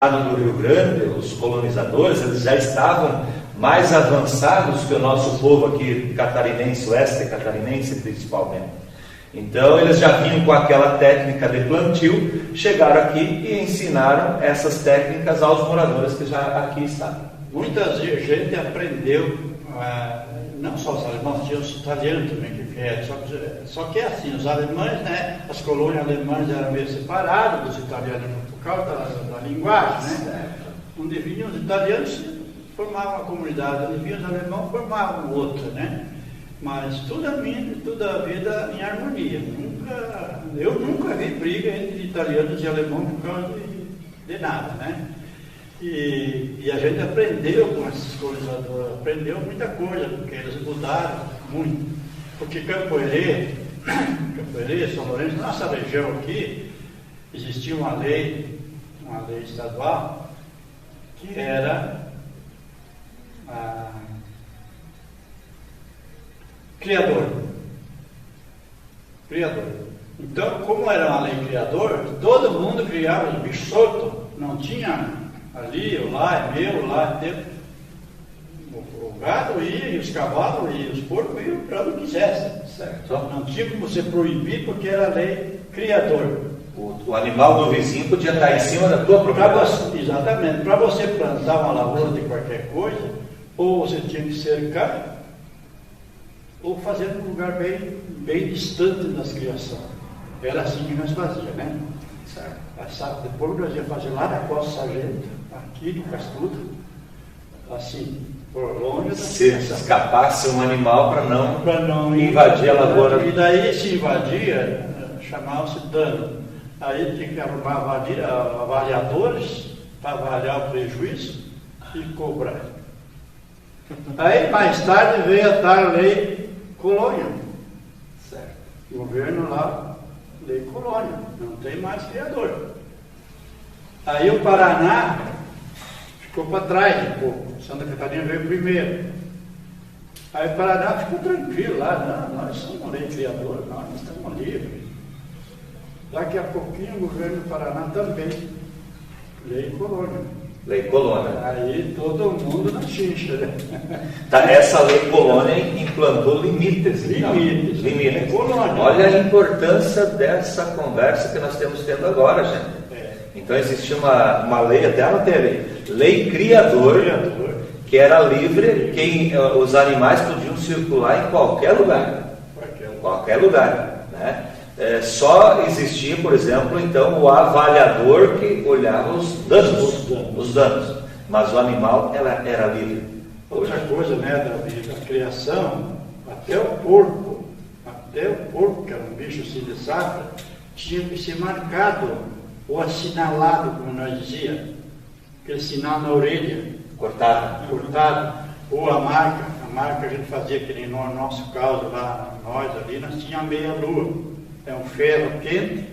do Rio Grande, os colonizadores, eles já estavam mais avançados que o nosso povo aqui catarinense, oeste catarinense principalmente. Então eles já vinham com aquela técnica de plantio, chegaram aqui e ensinaram essas técnicas aos moradores que já aqui estavam. Muita gente aprendeu, não só os alemães, tinha os italianos também que vieram, só que é assim, os alemães, né, as colônias alemãs eram meio separadas dos italianos por causa da linguagem, né? Onde vinham os italianos formavam uma comunidade, onde vinham os alemães formavam outra, né? Mas toda a vida em harmonia. Eu nunca vi briga entre italianos e alemães por causa de nada, né? E a gente aprendeu com esses colonizadores, aprendeu muita coisa, porque eles mudaram muito. Porque Campo Herê, São Lourenço, nossa região aqui, existia uma lei estadual, que era criador. Então, como era uma lei criador, todo mundo criava os bichos soltos, não tinha ali, ou lá, é meu, lá é teu. O gado ia, e os cavalos iam, os porcos iam para onde quisesse. Certo. Não tinha como você proibir, porque era lei criador. O animal do vizinho podia estar em cima da tua propriedade. Exatamente. Para você plantar uma lavoura de qualquer coisa, ou você tinha que cercar, ou fazer num lugar bem distante das criações. Era assim que nós fazíamos, né? Certo. Depois nós íamos fazer lá na Costa Sargento, aqui no Castudo, assim, por longe. Se escapasse um animal para não invadir a lavoura. E daí, se invadia, chamava-se dano. Aí tinha que arrumar avaliadores para avaliar o prejuízo e cobrar. Aí, mais tarde, veio a lei colônia. Certo. O governo lá, lei colônia, não tem mais criador. Aí o Paraná ficou para trás um pouco. Santa Catarina veio primeiro. Aí o Paraná ficou tranquilo lá, não, nós somos lei criador, nós estamos livres. Daqui a pouquinho o governo do Paraná também, lei colônia. Lei colônia. Aí todo mundo na xincha, né? Tá, essa lei colônia implantou limites. Limites. Colônia. Olha a importância dessa conversa que nós estamos tendo agora, gente. Então existia uma lei, até anotei, lei criador, que era livre, que os animais podiam circular em qualquer lugar. Qualquer lugar, né? Só existia, por exemplo, então, o avaliador que olhava os danos, mas o animal era livre. Outra coisa, né, da criação, até o porco, que era um bicho assim de safra, tinha que ser marcado ou assinalado, como nós dizíamos, aquele sinal na orelha, cortado, ou a marca a gente fazia, que nem no nosso caso lá, nós tínhamos a meia-lua. É um ferro quente,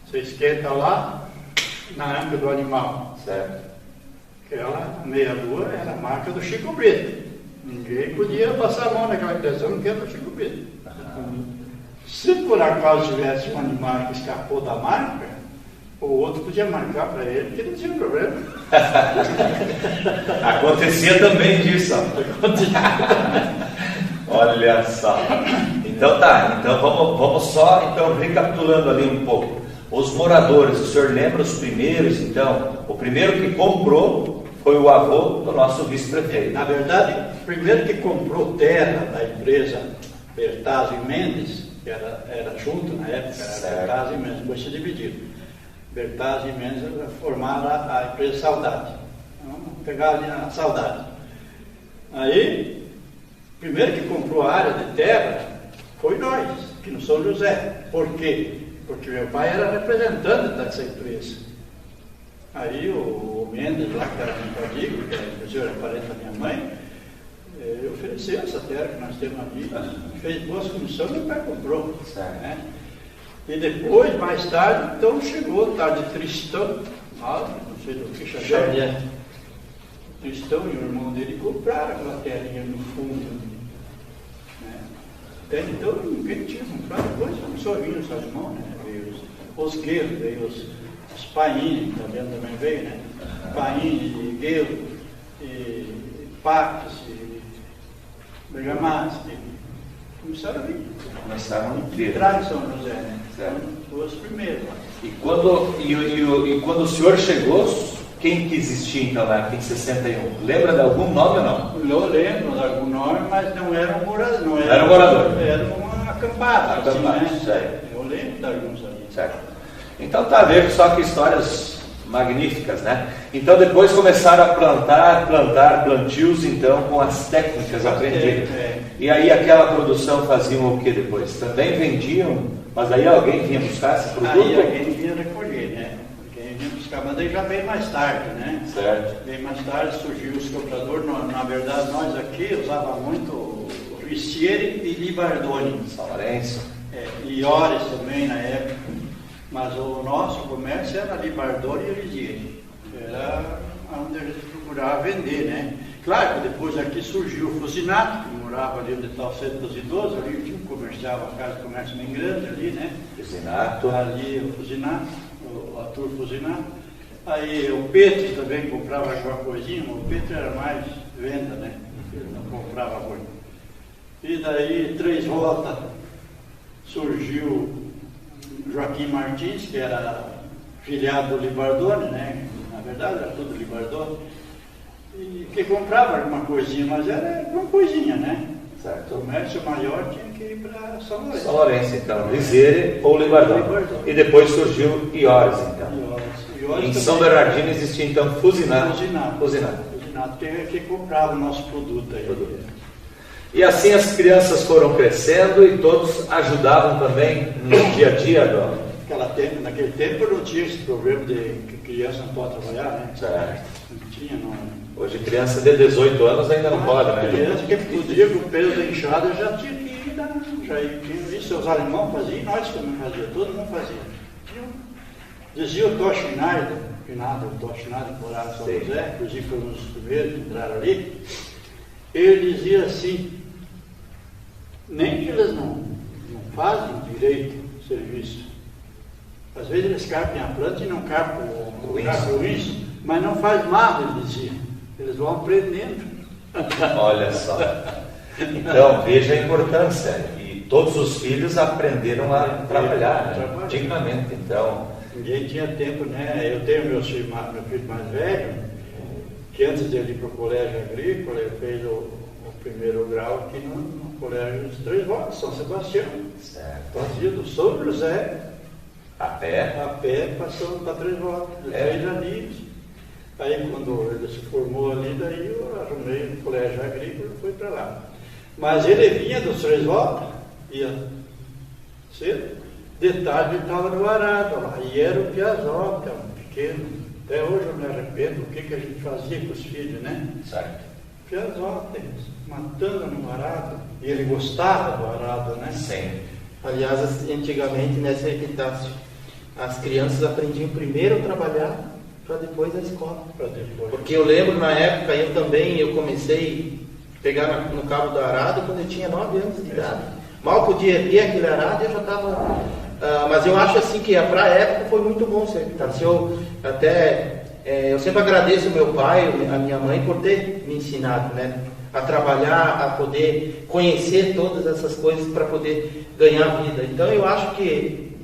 você esquenta lá na anca do animal. Certo. Aquela meia-lua era a marca do Chico Brito. Ninguém podia passar a mão naquela direção, que era do Chico Brito. Se por acaso tivesse um animal que escapou da marca, o outro podia marcar para ele, porque não tinha problema. Acontecia também disso. Olha só. Então vamos só recapitulando ali um pouco. Os moradores, o senhor lembra os primeiros, então? O primeiro que comprou foi o avô do nosso vice-prefeito. Na verdade, o primeiro que comprou terra da empresa Bertazzo e Mendes, que era junto na época, era Bertazzo e Mendes, depois se dividiram. Bertazzo e Mendes formaram a empresa Saudade. Vamos pegar ali a Saudade. Aí, o primeiro que comprou a área de terra foi nós, aqui no São José. Por quê? Porque meu pai era representante dessa empresa. Aí o Mendes, lá que era meu amigo, que inclusive era parente da minha mãe, ofereceu essa terra que nós temos ali, fez boas comissões e meu pai comprou. Né? E depois, mais tarde, então chegou o tal de Tristão, não sei do que Xavier. Tristão e o irmão dele compraram aquela terrinha no fundo. Então ninguém tinha comprado, depois começou a vir os irmãos, né? Veio os guerreiros, veio os Paine, também veio, né? Paine, Guelo, Pax, Bergamasco, começaram a vir. Começaram a vir. Entrar em São José, né? Certo. Os primeiros. E quando o senhor chegou, quem que existia então lá em 61? Lembra de algum nome ou não? Eu lembro de algum nome, mas não era um morador. Não era um morador. Era uma acampada. Assim, né? Certo. Eu lembro de alguns ali. Certo. Então tá vendo só que histórias magníficas, né? Então depois começaram a plantar plantios então com as técnicas aprendidas. E aí aquela produção faziam o que depois? Também vendiam, mas aí alguém vinha buscar esse produto? Aí alguém vinha recolher, né? Alguém vinha buscar, mas aí já veio mais tarde, né? Certo. Veio mais tarde, surgiu os compradores. Na verdade, nós aqui usava muito o Ristieri e Libardoni. São Lourenço. E Ores também na época. Mas o nosso comércio era Libardoni e Ristieri. Era onde a gente procurava vender, né? Claro que depois aqui surgiu o Fusinato, que morava ali onde está o Centro dos Idosos, ali tinha um comercial, uma casa de comércio bem grande ali, né? Fusinato. Ali o Fusinato, o ator Fusinato. Aí o Petro também comprava alguma coisinha, o Petro era mais venda, né? Ele não comprava muito. E daí, 3 voltas, surgiu Joaquim Martins, que era filiado do Libardoni, né? Na verdade era tudo Libardoni. E que comprava alguma coisinha, mas era uma coisinha, né? Certo. O comércio maior tinha que ir para São Lourenço. São Lourenço, então, Ristieri ou Libardoni. E depois surgiu Iores, então. Iores em São Bernardino existia então Fusinato. Fusinato que comprava o nosso produto aí. E assim as crianças foram crescendo e todos ajudavam também no dia a dia naquele tempo não tinha esse problema de que criança não pode trabalhar, né? Certo. Não tinha, não. Hoje criança de 18 anos ainda não pode, né? Criança que podia com o peso da enxada já tinha que ir, já tinha isso, os alemães faziam, nós também fazíamos, todo mundo fazia. Dizia o Tó Schneider, o Tó Schneider que morava em São José, inclusive foi um dos primeiros que entraram ali, ele dizia assim, nem que eles não fazem direito o serviço. Às vezes eles carpem a planta e não carpem o isso, mas não faz mal, ele dizia. Eles vão aprendendo. Olha só. Então, veja a importância. E todos os filhos aprenderam a trabalhar, né? Dignamente. Então, ninguém tinha tempo, né? Eu tenho meu filho mais velho, que antes de ir para o colégio agrícola, ele fez o primeiro grau aqui no colégio dos Três Voltas, São Sebastião. Certo. Fazia do São José a pé, passou para Três Voltas, 3 aninhos. Aí quando ele se formou ali, daí eu arrumei no colégio agrícola e fui para lá. Mas ele vinha dos Três Voltas, ia cedo, de tarde ele estava no arado lá, e era o Piazzoca, um pequeno. Até hoje eu me arrependo o que a gente fazia com os filhos, né? Certo. Piazzoca, matando no arado, e ele gostava do arado, né? Sim. Aliás, antigamente nessa epitácio, as crianças aprendiam primeiro a trabalhar para depois a escola. Porque eu lembro na época, eu comecei a pegar no cabo do arado quando eu tinha 9 anos de idade. Mal podia ter aquele arado e eu já estava... mas eu acho assim que para a época foi muito bom ser epitácio. Eu sempre agradeço ao meu pai, a minha mãe, por ter me ensinado, né? A trabalhar, a poder conhecer todas essas coisas para poder ganhar vida. Então eu acho que,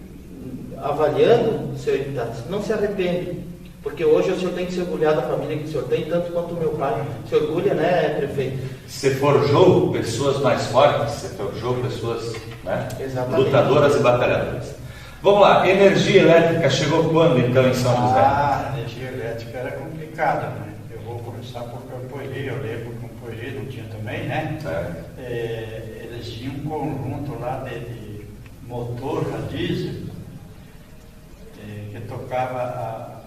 avaliando o seu epitácio, não se arrepende, porque hoje o senhor tem que se orgulhar da família que o senhor tem, tanto quanto o meu pai se orgulha, né, prefeito? Você forjou pessoas mais fortes, você forjou pessoas, né, lutadoras e batalhadoras. Vamos lá, energia elétrica chegou quando então em São José? A energia elétrica era complicada, né? Eu vou começar por Campoerê, eu lembro que Campoerê não tinha também, né? Eles tinham um conjunto lá de motor a diesel que tocava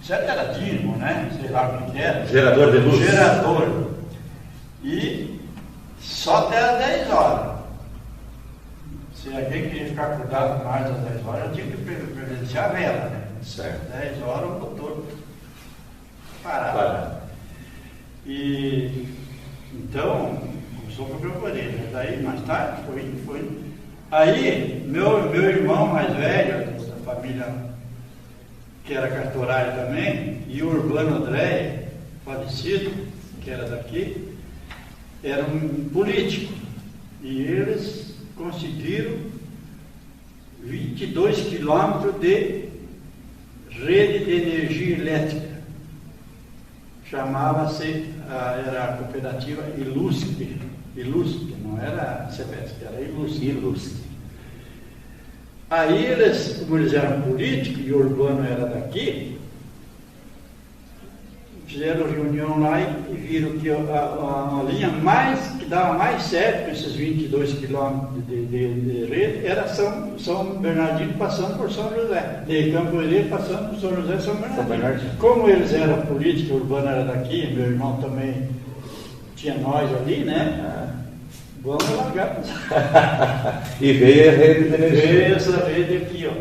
era dínamo, né? Sei lá o que era. Gerador de luz. Gerador. E só até às 10 horas. Se alguém queria ficar acordado mais das 10 horas, tinha que presenciar a vela, né? Certo. 10 horas o motor parado. E então, começou com o meu poder. Daí, mais tarde, foi. Aí, meu irmão mais velho, da família que era cartorário também, e o Urbano André, falecido, que era daqui, era um político. E eles conseguiram 22 quilômetros de rede de energia elétrica. Chamava-se, era a cooperativa Ilusque, não era CEPESC, era Ilusque. Aí eles, como eles eram políticos e o Urbano era daqui, fizeram reunião lá e viram que a linha que dava mais certo com esses 22 quilômetros de rede era São Bernardino passando por São José, de Campo Herreiro passando por São José e São Bernardino. Como eles eram políticos, o Urbano era daqui, meu irmão também tinha nós ali, né? Vamos largar. E veio a rede de energia. Veio essa rede aqui, ó.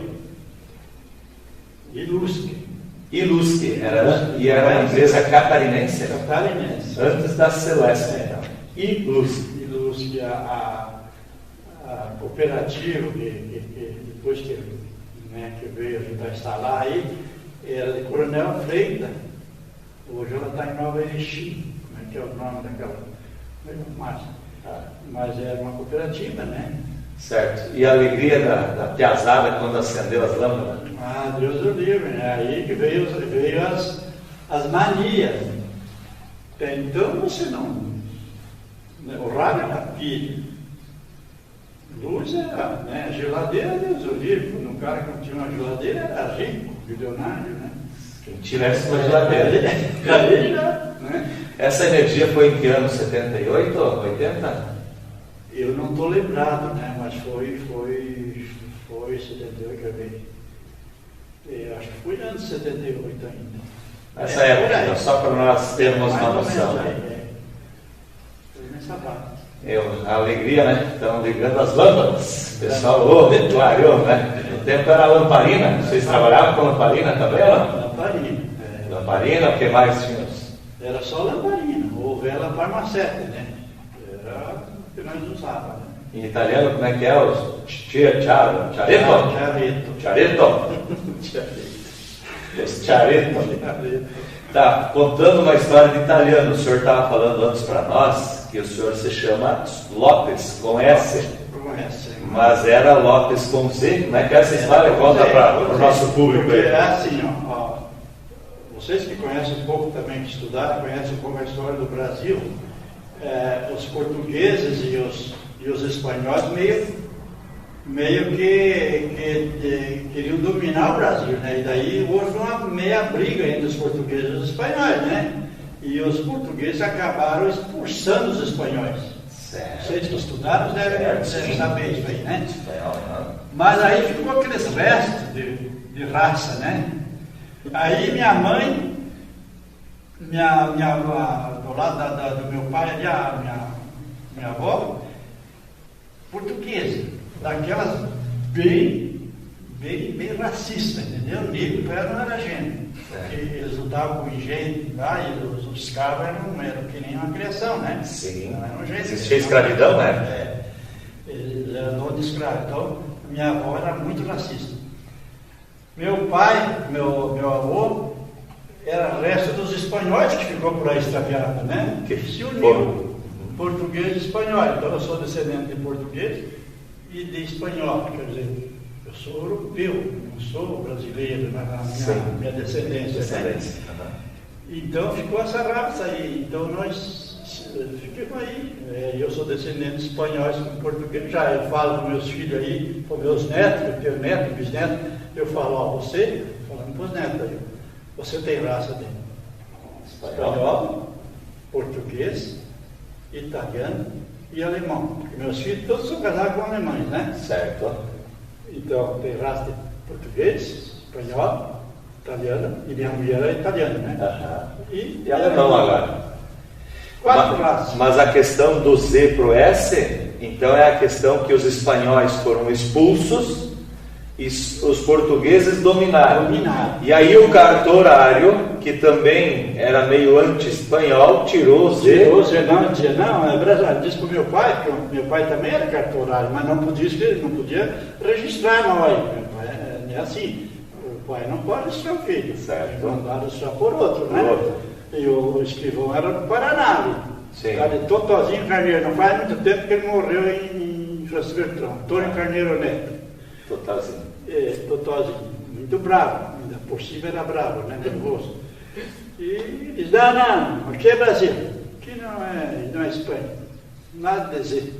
Ilusque, era uma empresa catarinense? Catarinense. Antes da Celeste, então. Ilusque, a cooperativa, que depois que veio a gente vai instalar aí, era de Coronel Freitas. Hoje ela está em Nova Erechim. Como é que é o nome daquela? Mas era uma cooperativa, né? Certo. E a alegria da piazada quando acendeu as lâmpadas? Ah, Deus o livre, né? Aí que veio as manias. Então você não. O rádio era pilha. Luz era, né? Geladeira, Deus o livre. Um cara que não tinha uma geladeira era rico, bilionário, né? Quem tivesse uma geladeira. Aí já, né? Essa energia foi em que ano? 78, 80? Eu não estou lembrado, né? Mas foi 78, quer ver? Acho que foi antes de 78 ainda. Essa época, só para nós termos uma noção. Foi nessa parte. A alegria, né? Estão ligando as lâmpadas. O pessoal, clareou, né? No tempo era lamparina. Vocês trabalhavam com lamparina também ou não? Lamparina. Lamparina, o que mais tinha? Era só lamparina, ou vela farmacéutica, né? Era o que nós usávamos. Né? Em italiano, como é que é? Os charetto? Charetto. Tá, contando uma história de italiano, o senhor estava falando antes para nós que o senhor se chama Lopes, com S. Com S. Mas era Lopes com Z. Como é que é essa história? Conta para o nosso público aí. É assim, ó. Vocês que conhecem um pouco também, que estudaram, conhecem um pouco a história do Brasil, os portugueses e os espanhóis meio que queriam dominar o Brasil, né? E daí houve uma meia briga entre os portugueses e os espanhóis, né? E os portugueses acabaram expulsando os espanhóis. Certo. Vocês que estudaram devem saber isso aí, né? Mas aí ficou aqueles restos de raça, né? Aí minha mãe, do lado do meu pai ali, minha avó, portuguesa, daquelas bem racista, entendeu? Negro para ela não era gente. Eles lutavam com engenho lá e os escravos eram que nem uma criação, né? Sim. Não era um jeito. Existia escravidão, né? Eles eram dono de escravo. Então, minha avó era muito racista. Meu pai, meu avô, era o resto dos espanhóis que ficou por aí extraviado, né? Que se uniu, português e espanhol. Então eu sou descendente de português e de espanhol, quer dizer, eu sou europeu, não sou brasileiro na minha descendência. Né? Então ficou essa raça aí. Então nós ficamos aí. Eu sou descendente de espanhóis com português. Já eu falo com meus filhos aí, com meus netos, eu tenho neto, bisneto. Eu falo, ó, você, falando para os netos aí, você tem raça de espanhol, português, italiano e alemão. Porque meus filhos todos são casados com alemães, né? Certo. Então, tem raça de português, espanhol, italiano, e minha mulher é italiana, né? E alemão agora. 4 raças. Mas a questão do Z para o S, então é a questão que os espanhóis foram expulsos e os portugueses dominaram. E aí o cartorário, que também era meio anti-espanhol, tirou o Z. Não, é brasileiro. Disse para o meu pai, que meu pai também era cartorário, mas não podia registrar nós. É assim, pai não pode ser o filho. Certo. Mandaram só por outro, né? E o escrivão era do Paraná. Sim. Era de Totozinho Carneiro. Não faz muito tempo que ele morreu em José Bertrão. Antônio Carneiro Neto. Totalzinho. Totozinho. Muito bravo. Ainda por cima era bravo, né? Nervoso. E eles não, aqui é Brasil. Aqui não é Espanha. Nada a dizer.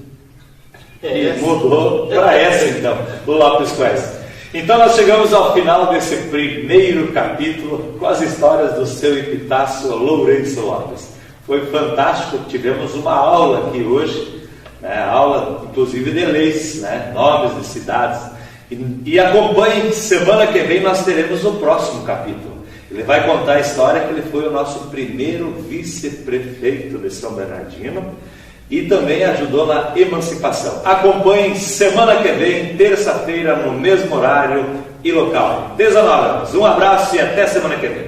E mudou para essa então, o Lopes Quest. Então nós chegamos ao final desse primeiro capítulo com as histórias do seu Epitácio Lourenço Lopes. Foi fantástico, tivemos uma aula aqui hoje, né, aula inclusive de leis, né, nomes de cidades. E acompanhe, semana que vem nós teremos o próximo capítulo. Ele vai contar a história que ele foi o nosso primeiro vice-prefeito de São Bernardino e também ajudou na emancipação. Acompanhe semana que vem, terça-feira, no mesmo horário e local. 19 horas. Um abraço e até semana que vem.